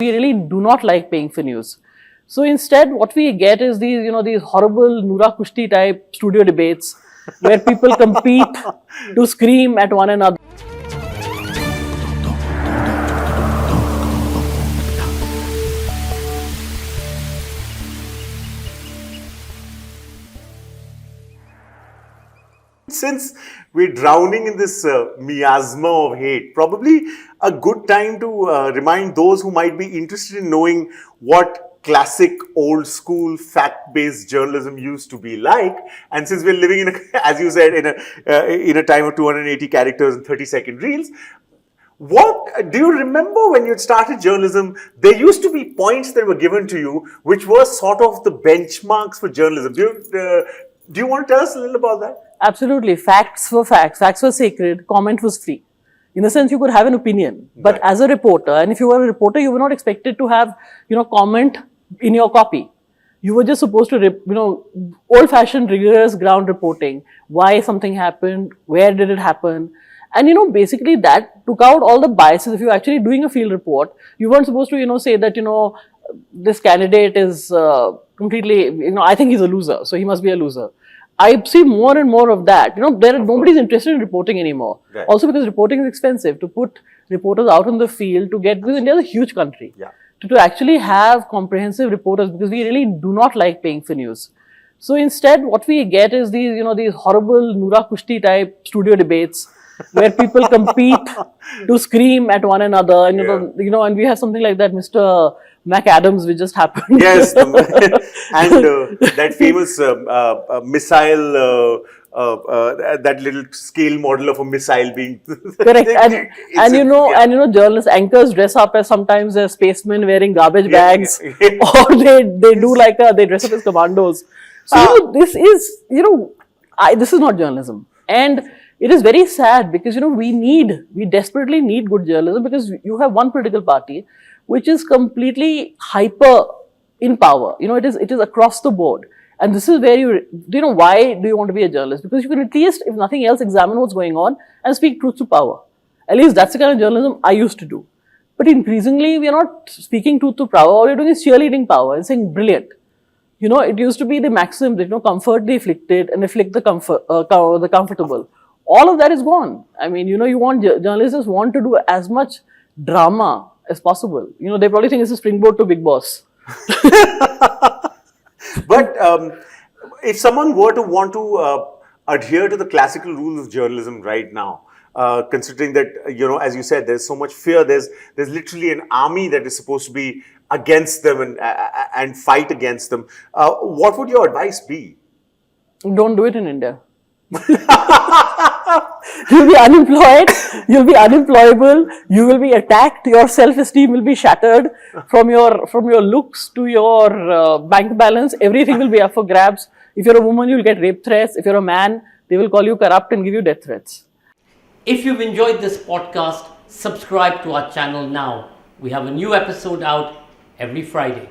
We really do not like paying for news. So instead, what we get is these horrible Noora Kushti type studio debates where people compete to scream at one another. Since we're drowning in this miasma of hate, probably a good time to remind those who might be interested in knowing what classic old school fact-based journalism used to be like. And since we're living in as you said, in a time of 280 characters and 30-second reels, what do you remember when you started journalism? There used to be points that were given to you, which were sort of the benchmarks for journalism. Do you want to tell us a little about that? Absolutely. Facts were facts. Facts were sacred. Comment was free. In a sense, you could have an opinion. But Right. as a reporter, and if you were a reporter, you were not expected to have, comment in your copy. You were just supposed to, old-fashioned, rigorous ground reporting. Why something happened, where did it happen? And, basically that took out all the biases. If you're actually doing a field report, you weren't supposed to, say that, this candidate is completely, I think he's a loser, so he must be a loser. I see more and more of that. Nobody's interested in reporting anymore. Right. Also because reporting is expensive. To put reporters out in the field because India is a huge country. Yeah. To actually have comprehensive reporters, because we really do not like paying for news. So instead, what we get is these horrible Noora Kushti type studio debates where people compete to scream at one another. And, and we have something like that, Mr. McAdams, which just happened. Yes, and that famous missile, that little scale model of a missile being correct. And journalists, anchors dress up as sometimes as spacemen wearing garbage bags, or they do they dress up as commandos. So this is this is not journalism, and it is very sad because we desperately need good journalism, because you have one political party which is completely hyper in power. It is across the board. And this is where why do you want to be a journalist? Because you can at least, if nothing else, examine what's going on and speak truth to power. At least that's the kind of journalism I used to do. But increasingly, we are not speaking truth to power. All we're doing is cheerleading power and saying, brilliant. It used to be the maxim that, comfort the afflicted and afflict the comfortable. All of that is gone. I mean, journalists want to do as much drama as possible. They probably think it's a springboard to Big Boss. But if someone were to want to adhere to the classical rules of journalism right now, considering that, as you said, there's so much fear, there's literally an army that is supposed to be against them and fight against them, what would your advice be? Don't do it in India. You'll be unemployed, you'll be unemployable, you will be attacked, your self-esteem will be shattered, from your looks to your bank balance, everything will be up for grabs. If you're a woman, you'll get rape threats. If you're a man, they will call you corrupt and give you death threats. If you've enjoyed this podcast, subscribe to our channel now. We have a new episode out every Friday.